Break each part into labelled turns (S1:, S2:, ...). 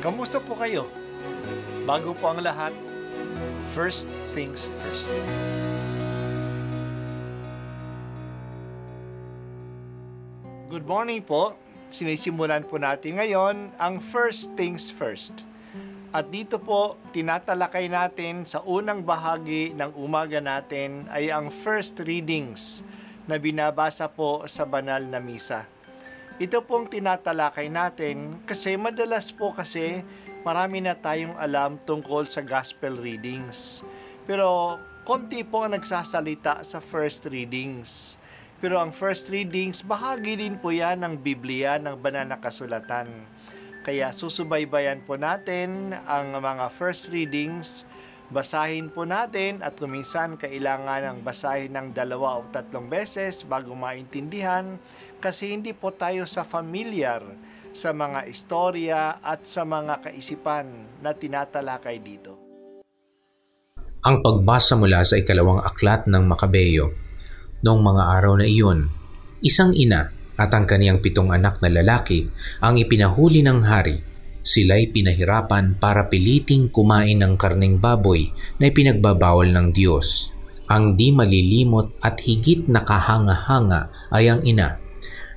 S1: Kamusta po kayo? Bago po ang lahat, first things first. Good morning po. Sinisimulan po natin ngayon ang first things first. At dito po, tinatalakay natin sa unang bahagi ng umaga natin ay ang first readings na binabasa po sa banal na misa. Ito pong tinatalakay natin kasi madalas po kasi marami na tayong alam tungkol sa gospel readings. Pero konti po ang nagsasalita sa first readings. Pero ang first readings, bahagi din po yan ng Biblia, ng banal na kasulatan. Kaya susubaybayan po natin ang mga first readings, basahin po natin at kuminsan kailangan ng basahin ng 2 o 3 beses bago maintindihan kasi hindi po tayo familiar sa mga istorya at sa mga kaisipan na tinatalakay dito.
S2: Ang pagbasa mula sa ikalawang aklat ng Makabeyo. Noong mga araw na iyon, isang ina at ang kaniyang 7 anak na lalaki ang ipinahuli ng hari. Sila'y pinahirapan para piliting kumain ng karneng baboy na ipinagbabawal ng Diyos. Ang di malilimot at higit nakahanga-hanga ay ang ina.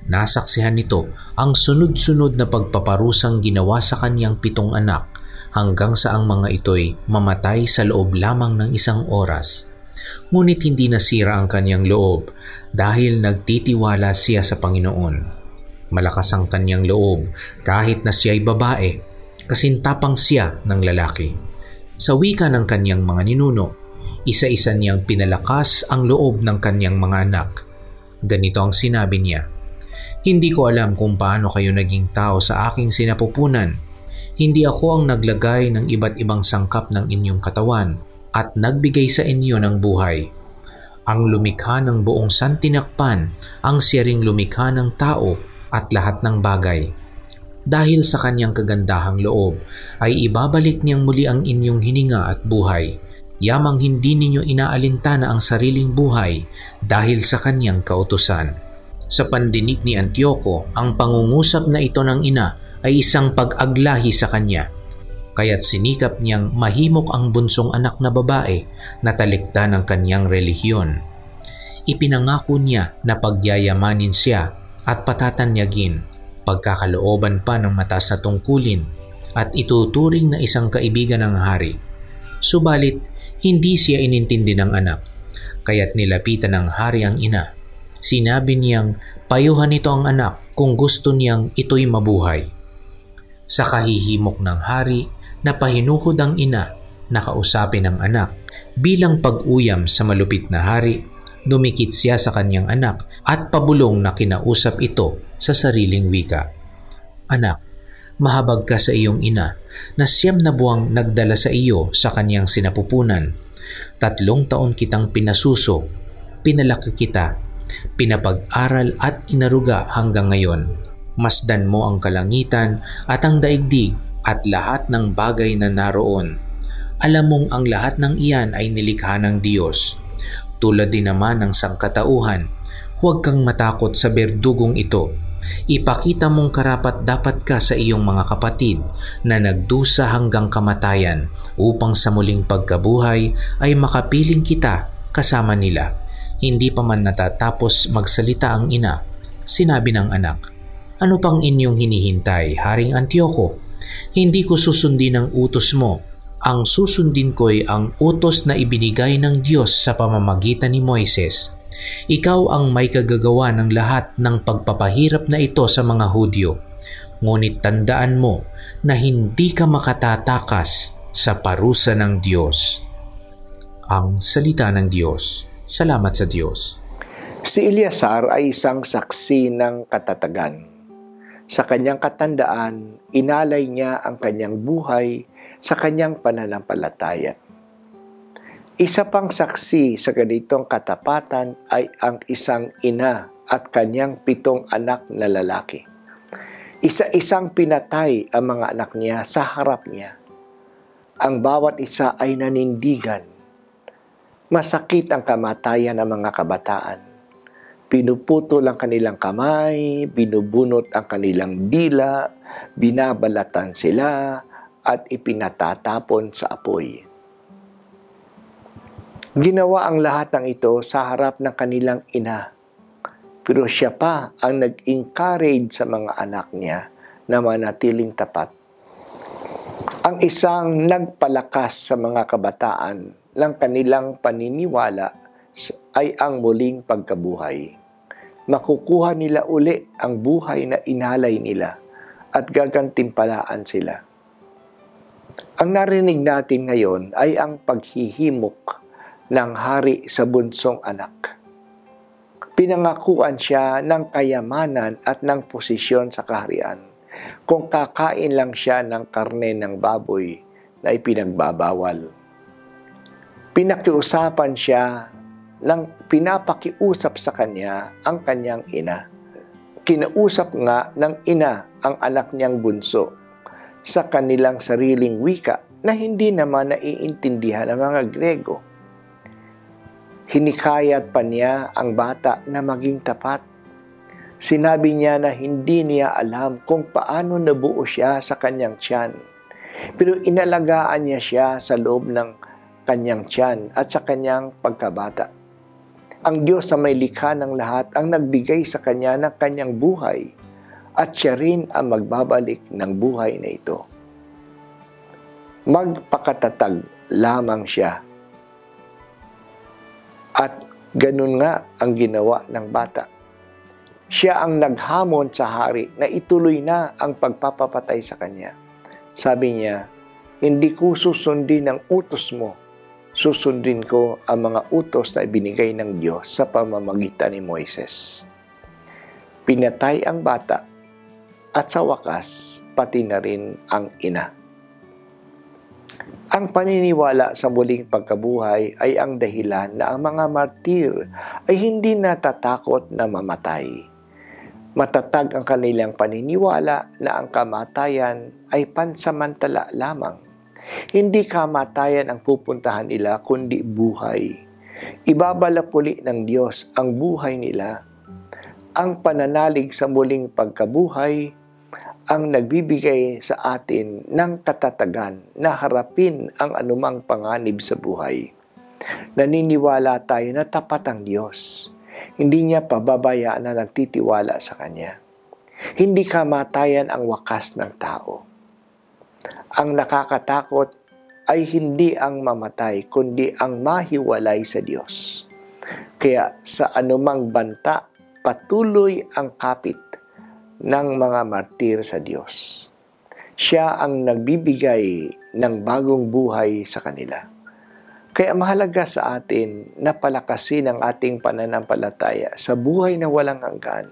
S2: Nasaksihan nito ang sunod-sunod na pagpaparusang ginawa sa kaniyang 7 anak hanggang sa ang mga ito'y mamatay sa loob lamang ng 1 oras. Ngunit hindi nasira ang kaniyang loob dahil nagtitiwala siya sa Panginoon. Malakas ang kanyang loob kahit na siya'y babae, kasintapang siya ng lalaki. Sa wika ng kanyang mga ninuno, isa-isa niyang pinalakas ang loob ng kanyang mga anak. Ganito ang sinabi niya, "Hindi ko alam kung paano kayo naging tao sa aking sinapupunan. Hindi ako ang naglagay ng iba't ibang sangkap ng inyong katawan at nagbigay sa inyo ng buhay. Ang lumikha ng buong santinakpan, ang siya ring lumikha ng tao at lahat ng bagay. Dahil sa kanyang kagandahang loob, ay ibabalik niyang muli ang inyong hininga at buhay. Yamang hindi ninyo inaalintana ang sariling buhay dahil sa kanyang kautusan." Sa pandinig ni Antioco, ang pangungusap na ito ng ina ay isang pag-aglahi sa kanya. Kaya't sinikap niyang mahimok ang bunsong anak na babae na talikdan ng kanyang relihiyon. Ipinangako niya na pagyayamanin siya at patatanyagin, pagkakalooban pa ng mataas na tungkulin at ituturing na isang kaibigan ng hari. Subalit, hindi siya inintindi ng anak, kaya't nilapitan ng hari ang ina. Sinabi niyang payuhan nito ang anak kung gusto niyang ito'y mabuhay. Sa kahihimok ng hari, napahinuhod ang ina na kausapin ang anak. Bilang pag-uyam sa malupit na hari, dumikit siya sa kanyang anak at pabulong na kinausap ito sa sariling wika. "Anak, mahabag ka sa iyong ina na 9 na buwang nagdala sa iyo sa kanyang sinapupunan. 3 taon kitang pinasuso, pinalaki kita, pinapag-aral at inaruga hanggang ngayon. Masdan mo ang kalangitan at ang daigdig at lahat ng bagay na naroon. Alam mong ang lahat ng iyan ay nilikha ng Diyos. Tulad din naman ng sangkatauhan, huwag kang matakot sa berdugong ito. Ipakita mong karapat-dapat ka sa iyong mga kapatid na nagdusa hanggang kamatayan upang sa muling pagkabuhay ay makapiling kita kasama nila." Hindi pa man natatapos magsalita ang ina, sinabi ng anak, "Ano pang inyong hinihintay, Haring Antioco? Hindi ko susundin ang utos mo. Ang susundin ko'y ang utos na ibinigay ng Diyos sa pamamagitan ni Moises. Ikaw ang may kagagawa ng lahat ng pagpapahirap na ito sa mga Hudyo. Ngunit tandaan mo na hindi ka makatatakas sa parusa ng Diyos." Ang salita ng Diyos. Salamat sa Diyos.
S3: Si Eleazar ay isang saksi ng katatagan. Sa kanyang katandaan, inalay niya ang kanyang buhay sa kanyang pananampalataya. Isa pang saksi sa ganitong katapatan ay ang isang ina at kanyang 7 anak na lalaki. Isa-isang pinatay ang mga anak niya sa harap niya. Ang bawat isa ay nanindigan. Masakit ang kamatayan ng mga kabataan. Pinuputol ang kanilang kamay, binubunot ang kanilang dila, binabalatan sila, at ipinatatapon sa apoy. Ginawa ang lahat ng ito sa harap ng kanilang ina. Pero siya pa ang nag-encourage sa mga anak niya na manatiling tapat. Ang isang nagpalakas sa mga kabataan ng kanilang paniniwala ay ang muling pagkabuhay. Makukuha nila uli ang buhay na inalay nila at gagantimpalaan sila. Ang narinig natin ngayon ay ang paghihimok ng hari sa bunsong anak. Pinangakuan siya ng kayamanan at ng posisyon sa kaharian kung kakain lang siya ng karne ng baboy na ipinagbabawal. Pinakiusapan siya pinapakiusap sa kanya ang kanyang ina. Kinausap nga ng ina ang anak niyang bunso sa kanilang sariling wika na hindi naman naiintindihan ng mga Grego. Hinikayat pa niya ang bata na maging tapat. Sinabi niya na hindi niya alam kung paano nabuo siya sa kanyang tiyan. Pero inalagaan niya siya sa loob ng kanyang tiyan at sa kanyang pagkabata. Ang Diyos sa may likha ng lahat ang nagbigay sa kanya ng kanyang buhay at siya rin ang magbabalik ng buhay na ito. Magpakatatag lamang siya. At ganun nga ang ginawa ng bata. Siya ang naghamon sa hari na ituloy na ang pagpapapatay sa kanya. Sabi niya, hindi ko susundin ang utos mo. Susundin ko ang mga utos na ibinigay ng Diyos sa pamamagitan ni Moises. Pinatay ang bata at sa wakas pati na rin ang ina. Ang paniniwala sa muling pagkabuhay ay ang dahilan na ang mga martir ay hindi natatakot na mamatay. Matatag ang kanilang paniniwala na ang kamatayan ay pansamantala lamang. Hindi kamatayan ang pupuntahan nila kundi buhay. Ibabalak uli ng Diyos ang buhay nila. Ang pananalig sa muling pagkabuhay ang nagbibigay sa atin ng katatagan na harapin ang anumang panganib sa buhay. Naniniwala tayo na tapat ang Diyos. Hindi niya pababayaan na nagtitiwala sa Kanya. Hindi kamatayan ang wakas ng tao. Ang nakakatakot ay hindi ang mamatay, kundi ang mahiwalay sa Diyos. Kaya sa anumang banta, patuloy ang kapit ng mga martir sa Diyos. Siya ang nagbibigay ng bagong buhay sa kanila. Kaya mahalaga sa atin na palakasin ang ating pananampalataya sa buhay na walang hanggan.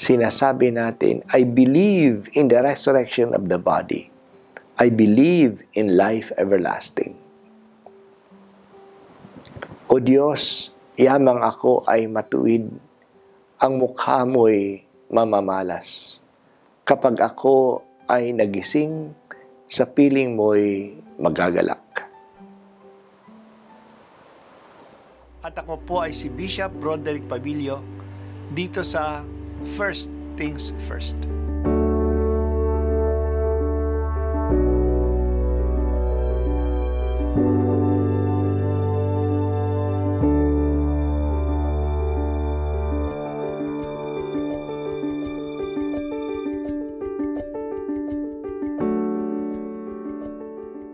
S3: Sinasabi natin, I believe in the resurrection of the body. I believe in life everlasting. O Diyos, yamang ako ay matuwid, ang mukha mo'y mamamalas. Kapag ako ay nagising, sa piling mo'y magagalak.
S1: At ako po ay si Bishop Broderick Pabilio dito sa First Things First.